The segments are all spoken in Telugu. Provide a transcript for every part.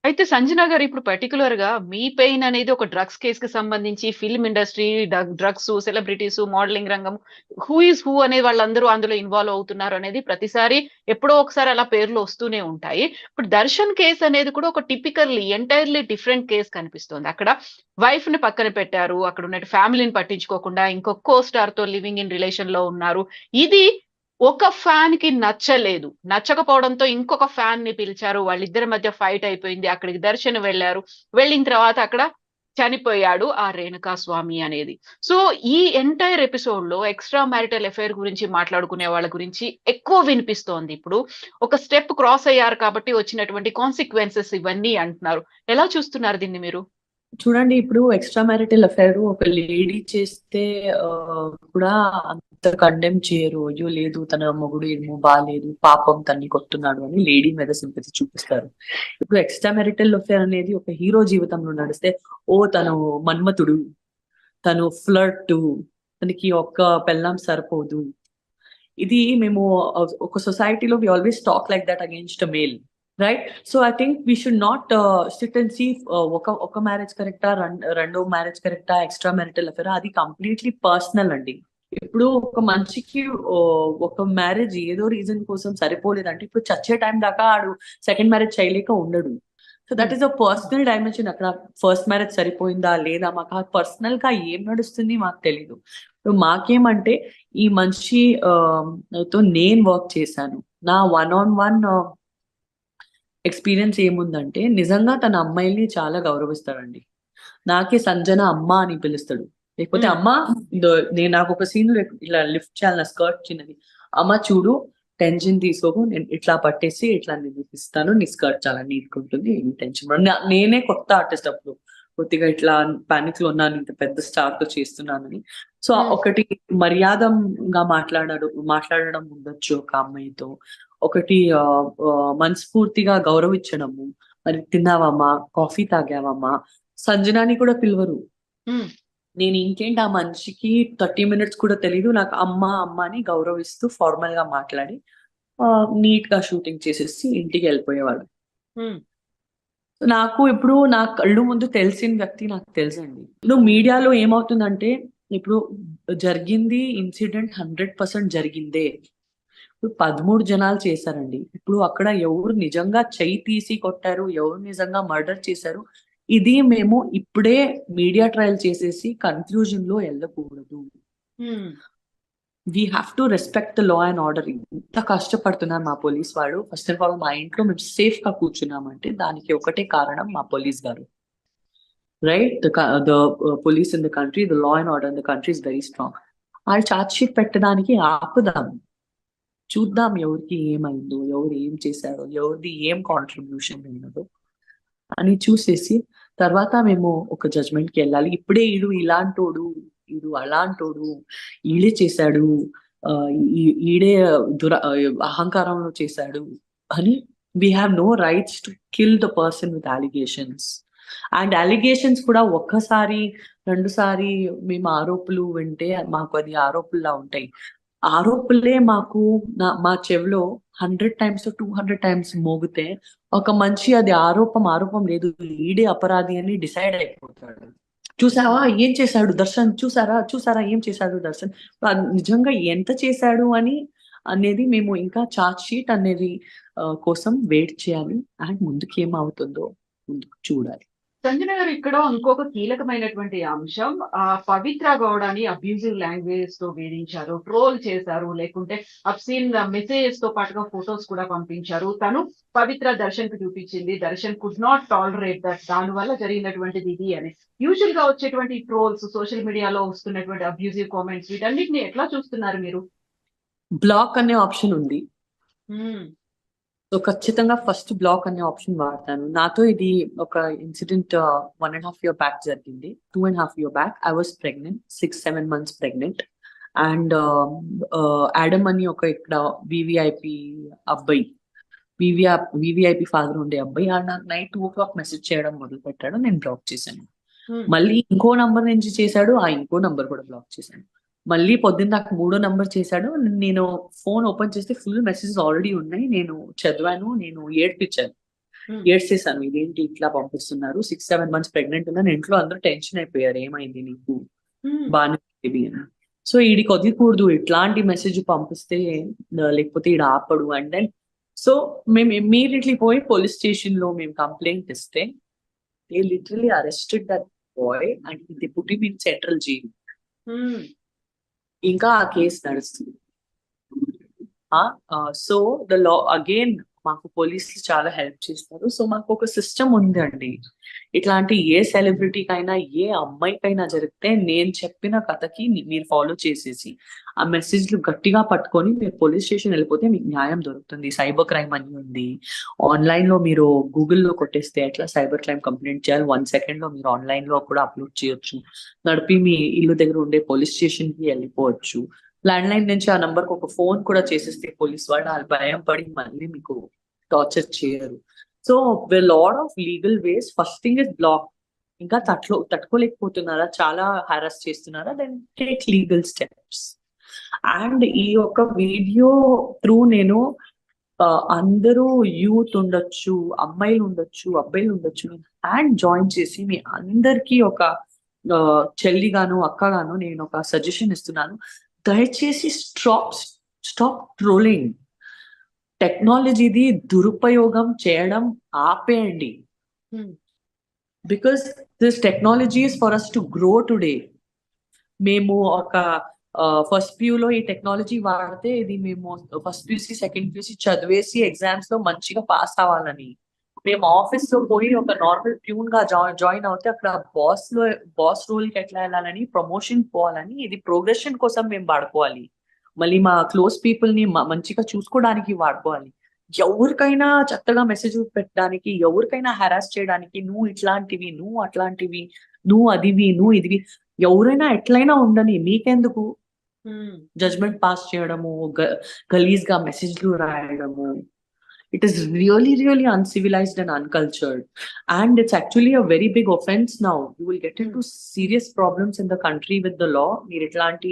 అయితే సంజన గారు ఇప్పుడు పర్టిక్యులర్‌గా మీ పెయిన్ అనేది ఒక డ్రగ్స్ కేస్‌కి సంబంధించి film industry, drugs, celebrities, modelling రంగం, హూ ఈస్ హూ అనే వాళ్ళందరూ అందులో ఇన్వాల్వ్ అవుతున్నారు అనేది ప్రతిసారి ఎప్పుడో ఒకసారి అలా పేర్లు వస్తూనే ఉంటాయి. ఇప్పుడు 'దర్శన్' కేస్ అనేది కూడా ఒక ఎంటైర్‌లీ డిఫరెంట్ కేస్ కనిపిస్తోంది. అక్కడ వైఫ్‌ని పక్కన పెట్టారు. అక్కడ ఉన్న ఫ్యామిలీని పట్టించుకోకుండా ఇంకో కో స్టార్‌తో లివింగ్ ఇన్ రిలేషన్‌లో ఉన్నారు. ఇది ఒక ఫ్యాన్‌కి నచ్చలేదు. నచ్చకపోవడంతో ఇంకొక ఫ్యాన్‌ని పిలిచారు. వాళ్ళిద్దరి మధ్య ఫైట్ అయిపోయింది. అక్కడికి దర్శన్ వెళ్లారు. వెళ్ళిన తర్వాత అక్కడ చనిపోయాడు ఆ రేణుకా స్వామి అనేది. సో, ఈ ఎంటైర్ ఎపిసోడ్‌లో ఎక్స్‌ట్రా మ్యారిటల్ అఫైర్ గురించి మాట్లాడుకునే వాళ్ళ గురించి ఎక్కువ వినిపిస్తోంది. ఇప్పుడు ఒక స్టెప్ క్రాస్ అయ్యారు కాబట్టి వచ్చినటువంటి కాన్సీక్వెన్సెస్ ఇవన్నీ అంటున్నారు. ఎలా చూస్తున్నారు దీన్ని మీరు? చూడండి, ఇప్పుడు ఎక్స్ట్రా మ్యారిటల్ అఫైర్ ఒక లేడీ చేస్తే కూడా అంత కండెమ్ చేయరు. అయ్యో లేదు, తన మొగుడు ఏమో బాలేదు, పాపం తన్ని కొట్టున్నాడు అని లేడీ మీద సింపతి చూపిస్తారు. ఇప్పుడు ఎక్స్ట్రా మ్యారిటల్ అఫైర్ అనేది ఒక హీరో జీవితంలో నడిస్తే, ఓ తను మన్మథుడు, తను ఫ్లర్ట్, తనకి ఒక్క పెళ్ళాం సరిపోదు. ఇది మేము ఒక సొసైటీలో we always talk like that against a male, right? So I think we should not sit and see ఒక మ్యారేజ్ కరెక్టా, రెండో మ్యారేజ్ కరెక్టా, ఎక్స్ట్రా మ్యారిటల్ అఫేర్, అది కంప్లీట్లీ పర్సనల్ అండి. ఇప్పుడు ఒక మనిషికి ఒక మ్యారేజ్ ఏదో రీజన్ కోసం సరిపోలేదంటే, ఇప్పుడు చచ్చే టైం దాకా ఆడు సెకండ్ మ్యారేజ్ చేయలేక ఉండడు. సో దట్ హ్మ్. Is a personal dimension. అక్కడ ఫస్ట్ మ్యారేజ్ సరిపోయిందా లేదా, మాకు పర్సనల్ గా ఏం నడుస్తుంది మాకు తెలీదు. ఇప్పుడు మాకేమంటే, ఈ మనిషి తో నేను వర్క్ చేశాను. నా వన్ ఆన్ వన్ ఎక్స్పీరియన్స్ ఏముందంటే, నిజంగా తన అమ్మాయిల్ని చాలా గౌరవిస్తాడండి. నాకే సంజన అమ్మ అని పిలుస్తాడు. లేకపోతే హ్మ్. అమ్మ, నేను నాకు ఒక సీన్ ఇలా లిఫ్ట్ చేయాలి, నా స్కర్ట్ చిన్నది. అమ్మ చూడు, టెన్షన్ తీసుకోకు, నేను ఇట్లా పట్టేసి ఇట్లా నేను ఇస్తాను, నీ స్కర్ట్ చాలా నీట్ గా ఉంటుంది, ఏం టెన్షన్ పడకు. నేనే కొత్త ఆర్టిస్ట్ అప్పుడు, కొద్దిగా ఇట్లా పానిక్ లో ఉన్నాను, ఇంత పెద్ద స్టార్ తో చేస్తున్నానని. సో హ్మ్. ఒకటి మర్యాదగా మాట్లాడడం ఉండొచ్చు ఒక అమ్మాయితో. ఒకటి మనస్ఫూర్తిగా గౌరవించడము. మరి తిన్నావమ్మా, కాఫీ తాగావమ్మా, సంజనాని కూడా పిలవరు. హ్మ్. నేను ఇంకేంటి, ఆ మనిషికి 30 minutes కూడా తెలీదు. నాకు అమ్మ అమ్మ అని గౌరవిస్తూ ఫార్మల్ గా మాట్లాడి నీట్ గా షూటింగ్ చేసేసి ఇంటికి వెళ్ళిపోయేవాడు. హ్మ్. నాకు ఇప్పుడు నా కళ్ళు ముందు తెలిసిన వ్యక్తి నాకు తెలుసండి. ఇప్పుడు మీడియాలో ఏమవుతుందంటే, ఇప్పుడు జరిగింది ఇన్సిడెంట్ 100% జరిగిందే. ఇప్పుడు 13 జనాలు చేశారండి. ఇప్పుడు అక్కడ ఎవరు నిజంగా చెయ్యి తీసి కొట్టారు, ఎవరు నిజంగా మర్డర్ చేశారు, ఇది మేము ఇప్పుడే మీడియా ట్రయల్ చేసేసి కన్క్లూజన్ లో వెళ్ళకూడదు. హ్మ్. We have to respect the law and order. ఇంత కష్టపడుతున్నారు మా పోలీస్ వాడు. ఫస్ట్ ఆఫ్ ఆల్ మా ఇంట్లో మేము సేఫ్ గా కూర్చున్నామంటే దానికి ఒకటే కారణం మా పోలీస్ గారు. Right, the police in the country, the law and order in the country is very strong. వాళ్ళు ఛార్జ్ షీట్ పెట్టడానికి ఆపుదాం, చూద్దాం ఎవరికి ఏమైందో, ఎవరు ఏం చేశారో, ఎవరిది ఏం కాంట్రిబ్యూషన్ ఉన్నదో అని చూసేసి తర్వాత మేము ఒక జడ్జ్మెంట్ కి వెళ్ళాలి. ఇప్పుడే ఈడు ఇలాంటోడు, ఈడు అలాంటోడు, ఈడే చేశాడు, ఆ, ఈడే అహంకారంలో చేశాడు అని, we have no rights to kill the person with allegations. And allegations కూడా ఒక్కసారి రెండుసారి మేము ఆరోపణలు వింటే మాకు అది ఆరోపణలా ఉంటాయి. ఆరోపణలే మాకు మా చెవిలో 100 times 200 times మోగితే, ఒక మనిషి అది ఆరోపం ఆరోపం లేదు, ఈడే అపరాధి అని డిసైడ్ అయిపోతాడు. చూసావా ఏం చేశాడు దర్శన్, చూసారా చూసారా ఏం చేశాడు దర్శన్, నిజంగా ఎంత చేశాడు అని అనేది మేము ఇంకా చార్జ్ షీట్ అనేది కోసం వెయిట్ చేయాలి. అండ్ ముందుకు ఏమవుతుందో ముందుకు చూడాలి. సంజన గారు ఇక్కడ ఇంకొక కీలకమైనటువంటి అంశం, పవిత్ర గౌడని అబ్యూజివ్ లాంగ్వేజ్ తో వేధించారు, ట్రోల్ చేశారు, లేకుంటే అబ్సీన్ మెసేజెస్ తో పాటుగా ఫొటోస్ కూడా పంపించారు. తను పవిత్ర దర్శన్ కి చూపించింది, Darshan could not tolerate that, దాని వల్ల జరిగినటువంటిది ఇది అని. యూజువల్ గా వచ్చేటువంటి ట్రోల్స్, సోషల్ మీడియాలో వస్తున్నటువంటి అబ్యూజివ్ కామెంట్స్, వీటన్నిటిని ఎట్లా చూస్తున్నారు మీరు? బ్లాక్ అనే ఆప్షన్ ఉంది. హ్మ్. సో ఖచ్చితంగా ఫస్ట్ బ్లాక్ అనే ఆప్షన్ వాడతాను. నాతో ఇది ఒక ఇన్సిడెంట్ 1.5 year బ్యాక్ జరిగింది. 2.5 year back I was pregnant, 6-7 months pregnant. And Adam అని ఒక ఇక్కడ వివిఐపి అబ్బాయి, వివిఐపి ఫాదర్ ఉండే అబ్బాయి, ఆ నాకు నైట్ 2 o'clock మెసేజ్ చేయడం మొదలు పెట్టాడు. నేను బ్లాక్ చేశాను. హ్మ్. మళ్ళీ ఇంకో నంబర్ నుంచి చేశాడు, ఆ ఇంకో నంబర్ కూడా బ్లాక్ చేశాను. మళ్ళీ పొద్దున్న నాకు మూడో నంబర్ చేశాడు. నేను ఫోన్ ఓపెన్ చేస్తే ఫుల్ మెసేజెస్ ఆల్రెడీ ఉన్నాయి. నేను చదివాను, నేను ఏడ్పించాను. ఏడ్చేసాను, ఇదేంటి ఇట్లా పంపిస్తున్నారు, 6-7 months ప్రెగ్నెంట్ ఉన్నాను, ఇంట్లో అందరూ టెన్షన్ అయిపోయారు, ఏమైంది నీకు బాగానే ఉంది అని. సో ఈడికి వదిలికూడదు, ఇట్లాంటి మెసేజ్ పంపిస్తే లేకపోతే ఈడ ఆపడు. అండ్ దెన్ సో మేము ఇమ్మీడియట్లీ పోయి పోలీస్ స్టేషన్ లో మేము కంప్లైంట్ ఇస్తే they literally arrested that boy and they put him in central jail. ఇంకా ఆ కేసు నడుస్తుంది. సో ద లా అగైన్ మాకు పోలీసులు చాలా హెల్ప్ చేస్తారు. సో మాకు ఒక సిస్టమ్ ఉంది అండి. ఇట్లాంటి ఏ సెలబ్రిటీకైనా ఏ అమ్మాయికైనా జరిగితే నేను చెప్పిన కథకి మీరు ఫాలో చేసేసి ఆ మెసేజ్లు గట్టిగా పట్టుకొని మీరు పోలీస్ స్టేషన్ వెళ్ళిపోతే మీకు న్యాయం దొరుకుతుంది. సైబర్ క్రైమ్ అని ఉంది ఆన్లైన్ లో, మీరు గూగుల్లో కొట్టేస్తే ఎట్లా సైబర్ క్రైమ్ కంప్లైంట్ చేయాలి 1 second లో మీరు ఆన్లైన్ లో కూడా అప్లోడ్ చేయొచ్చు. నడిపి మీ ఇల్లు దగ్గర ఉండే పోలీస్ స్టేషన్ కి వెళ్ళిపోవచ్చు. ల్యాండ్ లైన్ నుంచి ఆ నంబర్ కు ఒక ఫోన్ కూడా చేసేస్తే పోలీస్ వాళ్ళు వాళ్ళు భయం పడి మళ్ళీ మీకు టార్చర్ చేయరు. So lot of legal ways. First thing is block. ఇంకా తట్టుకోలేకపోతున్నారా, చాలా హారాస్ చేస్తున్నారా, then take legal steps. And ఈ యొక్క వీడియో త్రూ నేను అందరూ యూత్ ఉండొచ్చు, అమ్మాయిలు ఉండొచ్చు, అబ్బాయిలు ఉండొచ్చు, హ్యాండ్ జాయిన్ చేసి మీ అందరికీ ఒక చెల్లిగాను అక్కగాను నేను ఒక సజెషన్ ఇస్తున్నాను. దయచేసి స్టాప్ ట్రోలింగ్. టెక్నాలజీది దురుపయోగం చేయడం ఆపేయండి. Because this technology is for us to grow today. మేము ఒక ఫస్ట్ ప్యూలో ఈ టెక్నాలజీ వాడితే ఇది మేము ఫస్ట్ ప్యూసీ సెకండ్ ప్యూసీ చదివేసి ఎగ్జామ్స్ లో మంచిగా పాస్ అవ్వాలని, మేము ఆఫీస్ లో పోయి ఒక నార్మల్ ప్యూన్ గా జాయిన్ అవుతే అక్కడ బాస్ రోల్ కి ఎట్లా వెళ్ళాలని, ప్రమోషన్ పోవాలని, ఇది ప్రోగ్రెషన్ కోసం మేము వాడుకోవాలి. మళ్ళీ మా క్లోజ్ పీపుల్ ని మంచిగా చూసుకోవడానికి వాడుకోవాలి. ఎవరికైనా చెత్తగా మెసేజ్ పెట్టడానికి, ఎవరికైనా హెరాస్ చేయడానికి, నువ్వు ఇట్లాంటివి, నువ్వు అట్లాంటివి, నువ్వు అదివి, నువ్వు ఇదివి, ఎవరైనా ఎట్లయినా ఉండని, మీకెందుకు జడ్జ్మెంట్ పాస్ చేయడము, గలీజ్ గా మెసేజ్లు రాయడము. It is really uncivilized and uncultured, and it's actually a very big offense now. You will get into serious problems in the country with the law. మీరు ఇట్లాంటి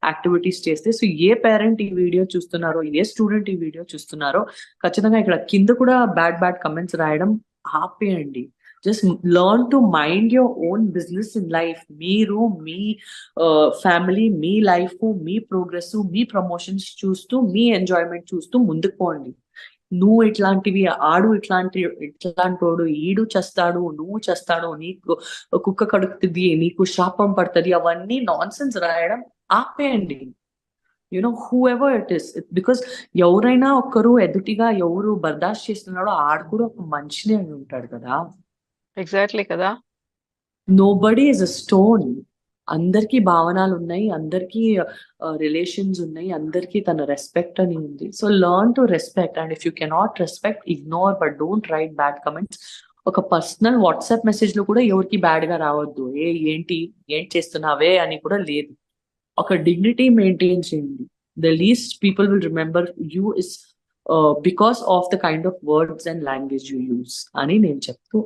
యాక్టివిటీస్ చేస్తే. సో ఏ పేరెంట్ ఈ వీడియో చూస్తున్నారో, ఏ స్టూడెంట్ ఈ వీడియో చూస్తున్నారో, ఖచ్చితంగా ఇక్కడ కింద కూడా బ్యాడ్ కమెంట్స్ రాయడం ఆపేయండి. Just learn to mind your own business in life. మీరు మీ ఫ్యామిలీ, మీ లైఫ్, మీ ప్రోగ్రెస్, మీ ప్రమోషన్స్ చూస్తూ, మీ ఎంజాయ్మెంట్ చూస్తూ ముందుకు పోండి. నువ్వు ఇట్లాంటివి, ఆడు ఇట్లాంటోడు, ఈడు చేస్తాడు, నువ్వు చేస్తాడు, నీకు కుక్క కడుగుతుంది, నీకు శాపం పడుతుంది, అవన్నీ నాన్ సెన్స్ రాయడం ఆపేయండి. You know who ever it is. Because ఎవరైనా ఒక్కరు ఎదుటిగా ఎవరు బర్దాష్ చేస్తున్నాడో ఆడు కూడా ఒక మనిషినే అని ఉంటాడు కదా. ఎగ్జాక్ట్లీ కదా. Nobody is a stone. అందరికీ భావనలు ఉన్నాయి, అందరికీ రిలేషన్స్ ఉన్నాయి, అందరికీ తన రెస్పెక్ట్ అని ఉంది. So learn to respect. And if you cannot respect, ignore, but don't write bad comments. ఒక పర్సనల్ వాట్సాప్ మెసేజ్ లో కూడా ఎవరికి బ్యాడ్ గా రావద్దు. ఏం చేస్తున్నావే అని కూడా లేదు. ఒక డిగ్నిటీ మెయింటైన్ చేయండి. The least people will remember you is because of the kind of words and language you use అని నేను చెప్తూ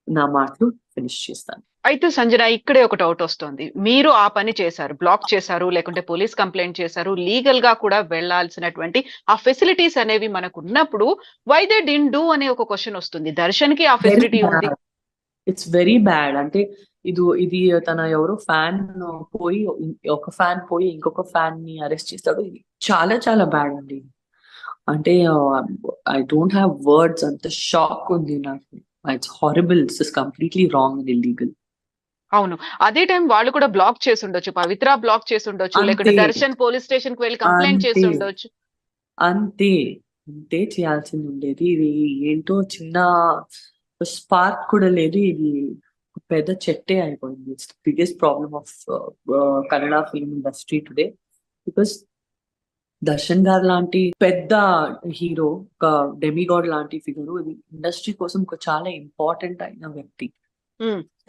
నా మాటలు ఫినిష్ చేస్తాను. అయితే సంజన, ఇక్కడే ఒక డౌట్ వస్తుంది. మీరు ఆ పని చేశారు, బ్లాక్ చేశారు, లేకుంటే పోలీస్ కంప్లైంట్ చేశారు, లీగల్ గా కూడా వెళ్లాల్సినటువంటి ఆ ఫెసిలిటీస్ అనేవి మనకు ఉన్నప్పుడు వై దే డిడ్ంట్ డూ అనే ఒక క్వశ్చన్ వస్తుంది. దర్శన్ కి ఆ ఫెసిలిటీ ఉంది. It's very bad. అంటే ఇది తన ఎవరో ఫ్యాన్ పోయి, ఒక ఫ్యాన్ పోయి ఇంకొక ఫ్యాన్ ని అరెస్ట్ చేస్తాడు. ఇది చాలా బ్యాడ్ అండి. అంటే ఐ డోంట్ హ్యావ్ వర్డ్స్. అంత షాక్ ఉంది నాకు. It's horrible. It's completely wrong and illegal. అవును, అదే టైం వాళ్ళు కూడా బ్లాక్ చేసి ఉండొచ్చు, పవిత్ర బ్లాక్ చేసి ఉండొచ్చు, లేకుంటే దర్శన్ పోలీస్ స్టేషన్ కి వెళ్ళి కంప్లైంట్ చేసి ఉండొచ్చు. అంతే చేయాల్సింది ఉండేది. ఇది ఏంటో చిన్న స్పార్క్ కూడా లేదు. ఇది పెద్ద చెట్టే అయిపోయింది. It's biggest problem of Kannada film industry today. Because Darshan గారు లాంటి పెద్ద హీరో, ఒక డెమిగాడ్ లాంటి ఫిగర్, ఇది ఇండస్ట్రీ కోసం ఒక చాలా ఇంపార్టెంట్ అయిన వ్యక్తి.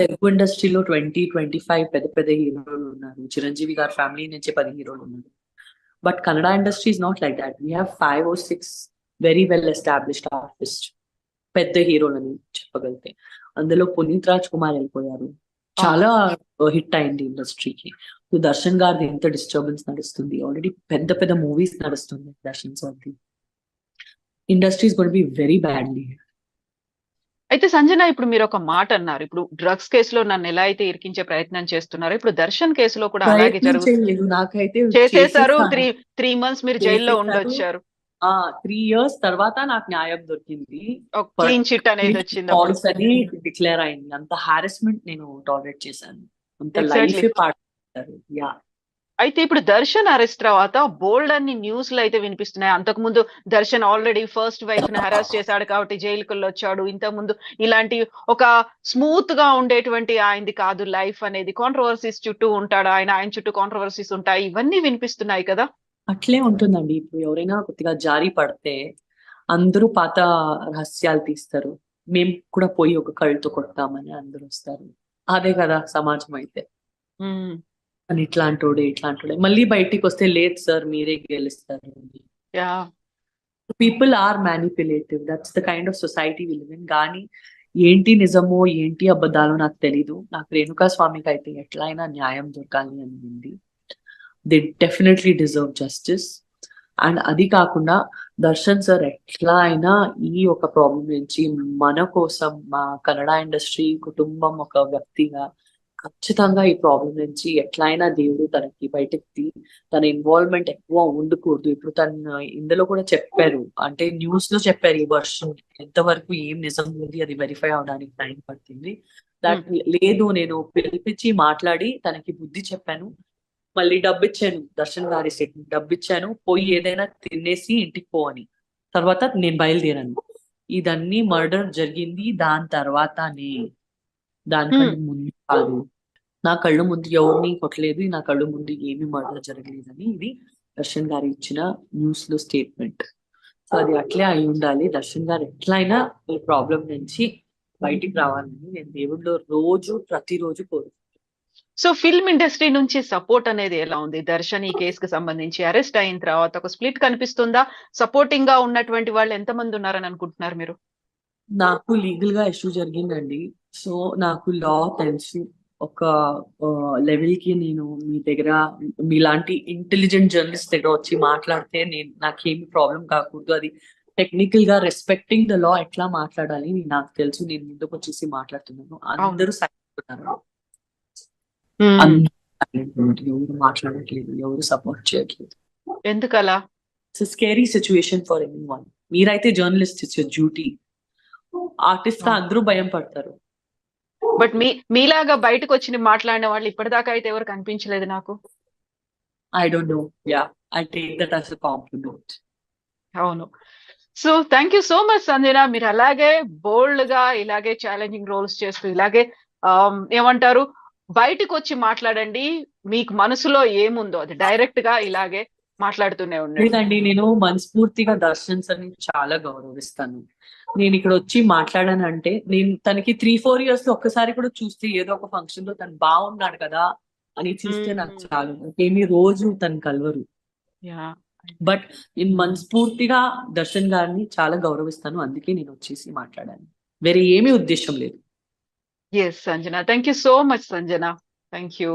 తెలుగు ఇండస్ట్రీలో 20-25 పెద్ద హీరోలు ఉన్నారు. చిరంజీవి గారి ఫ్యామిలీ నుంచి 10 హీరోలు ఉన్నారు. But Kannada industry is not like that. We have 5 or 6 very well established artist, పెద్ద హీరోలని చెప్పగలితే. అందులో పునీత్ రాజ్ కుమార్ వెళ్ళిపోయారు, చాలా హిట్ అయింది ఇండస్ట్రీకి. దర్శన్ గారిది ఎంత డిస్టర్బెన్స్ నడుస్తుంది. ఆల్రెడీ పెద్ద మూవీస్ నడుస్తుంది దర్శన్ సార్ది. Industry is going to be very badly. అయితే సంజన, ఇప్పుడు మీరు ఒక మాట అన్నారు. ఇప్పుడు డ్రగ్స్ కేసులో నన్ను ఎలా అయితే ఇరికించే ప్రయత్నం చేస్తున్నారో, ఇప్పుడు దర్శన్ కేసులో కూడా అలాగే ప్రయత్నం చేయలేదు, నాకైతే చేసేసారు. చేసేసాను. 3 months మీరు జైల్లో చేసేసారు. ఉండొచ్చారు. 3 years తర్వాత నాకు న్యాయం దొరికింది. ఒక క్లీన్ చిట్ అనేది వచ్చింది అప్పుడు. ఫాల్స్ అని డిక్లేర్ అయింది. అంత హారెస్మెంట్ నేను టాలరేట్ చేశాను. అంత Exactly. లైఫ్ పాడుతారు. యా అయితే ఇప్పుడు దర్శన్ అరెస్ట్ తర్వాత బోల్డ్ అన్ని న్యూస్లు అయితే వినిపిస్తున్నాయి. అంతకు ముందు దర్శన్ ఆల్రెడీ ఫస్ట్ వైఫ్ ని హరాస్ చేశాడు కాబట్టి జైలుకి వచ్చాడు. ఇంతకు ముందు ఇలాంటి ఒక స్మూత్ గా ఉండేటువంటి ఆయనది కాదు లైఫ్ అనేది, కాంట్రవర్సీస్ చుట్టూ ఉంటాడు ఆయన చుట్టూ కాంట్రవర్సీస్ ఉంటాయి. ఇవన్నీ వినిపిస్తున్నాయి కదా. అట్లే ఉంటుందండి. ఇప్పుడు ఎవరైనా కొద్దిగా జారి పడితే అందరూ పాత రహస్యాలు తీస్తారు. మేము కూడా పోయి ఒక కళ్ళతో కొడతామని అందరూ వస్తారు. అదే కదా సమాజం అయితే. అని ఇట్లాంటోడే మళ్ళీ బయటికి వస్తే లేదు సార్ మీరే గెలుస్తారు. Yeah people are manipulative, that's the kind of society we live in. కానీ ఏంటి నిజమో ఏంటి అబద్ధాలో నాకు తెలీదు. నాకు రేణుకా స్వామికి అయితే ఎట్లయినా న్యాయం దొరకాలి అని ఉంది. They definitely deserve justice. And అది కాకుండా దర్శన్ సార్ ఎట్లా అయినా ఈ ఒక ప్రాబ్లం నుంచి మన కోసం, మా కన్నడ ఇండస్ట్రీ కుటుంబం ఒక వ్యక్తిగా ఖచ్చితంగా ఈ ప్రాబ్లం నుంచి ఎట్లయినా దేవుడు తనకి బయటకి తన ఇన్వాల్వ్మెంట్ ఎక్కువ ఉండకూడదు. ఇప్పుడు తను ఇందులో కూడా చెప్పారు, అంటే న్యూస్ లో చెప్పారు ఈ వర్షం ఎంతవరకు ఏం నిజం ఉంది అది వెరిఫై అవడానికి టైం పడుతుంది. దాట్ లేదు, నేను పిలిపించి మాట్లాడి తనకి బుద్ధి చెప్పాను, మళ్ళీ డబ్బు ఇచ్చాను, దర్శన్ గారి సెట్ డబ్బు ఇచ్చాను, పోయి ఏదైనా తినేసి ఇంటికి పోవని. తర్వాత నేను బయలుదేరాను. ఇదన్నీ మర్డర్ జరిగింది దాని తర్వాతనే, దానికంటే ముందు కాదు. నా కళ్ళు ముందు ఎవరిని కొట్టలేదు, నా కళ్ళు ముందు ఏమి మర్డర్ జరగలేదని ఇది దర్శన్ గారు ఇచ్చిన న్యూస్ లో స్టేట్మెంట్. సో అది అట్లే అయి ఉండాలి. దర్శన్ గారు ఎట్లయినా ఈ ప్రాబ్లం నుంచి బయటికి రావాలని నేను దేవుడిలో ప్రతిరోజు కోరు. సో ఫిల్మ్ ఇండస్ట్రీ నుంచి సపోర్ట్ అనేది ఎలా ఉంది దర్శన్ ఈ కేసుకు సంబంధించి? అరెస్ట్ అయిన తర్వాత ఒక స్ప్లిట్ కనిపిస్తుందా? సపోర్టింగ్ గా ఉన్నటువంటి వాళ్ళు ఎంతమంది ఉన్నారని అనుకుంటున్నారు మీరు? నాకు లీగల్ గా ఇష్యూ జరిగిందండి. సో నాకు లా తెలుసు. ఒక లెవెల్ కి నేను మీ దగ్గర మీలాంటి ఇంటెలిజెంట్ జర్నలిస్ట్ దగ్గర వచ్చి మాట్లాడితే నాకేమి ప్రాబ్లం కాకూడదు. అది టెక్నికల్ గా రెస్పెక్టింగ్ ద లా ఎట్లా మాట్లాడాలి నాకు తెలుసు. నేను ముందుకు వచ్చేసి మాట్లాడుతున్నాను. అందరూ సైలెంట్ ఉన్నారు, ఎవరు మాట్లాడట్లేదు, ఎవరు సపోర్ట్ చేయట్లేదు. ఎందుకలా? It's scary situation for anyone. మీరైతే journalist, it's your duty. Artist గా అందరూ భయం పడతారు. బట్ మీలాగా బయటకు వచ్చి మాట్లాడిన వాళ్ళు ఇప్పటిదాకా అయితే ఎవరు కనిపించలేదు నాకు. I don't know. Yeah, I take that as a compliment. అవును. So thank you so much Sanjana. మీరు అలాగే బోల్డ్ గా ఇలాగే ఛాలెంజింగ్ రోల్స్ చేస్తూ ఇలాగే ఏమంటారు బయటకు వచ్చి మాట్లాడండి. మీకు మనసులో ఏముందో అది డైరెక్ట్ గా ఇలాగే మాట్లాడుతూనే ఉండండి. లేదండి, నేను మనస్ఫూర్తిగా దర్శన్ సార్ని చాలా గౌరవిస్తాను. నేను ఇక్కడ వచ్చి మాట్లాడానంటే నేను తనకి 3-4 years లో ఒక్కసారి కూడా చూస్తే ఏదో ఒక ఫంక్షన్ లో తను బాగున్నాడు కదా అని చూస్తే నాకు చాలు. ఏమి రోజు తను కలవరు. బట్ నేను మనస్ఫూర్తిగా దర్శన్ గారిని చాలా గౌరవిస్తాను. అందుకే నేను వచ్చేసి మాట్లాడాను, వేరే ఏమీ ఉద్దేశం లేదు. Yes Sanjana, thank you so much Sanjana. Thank you.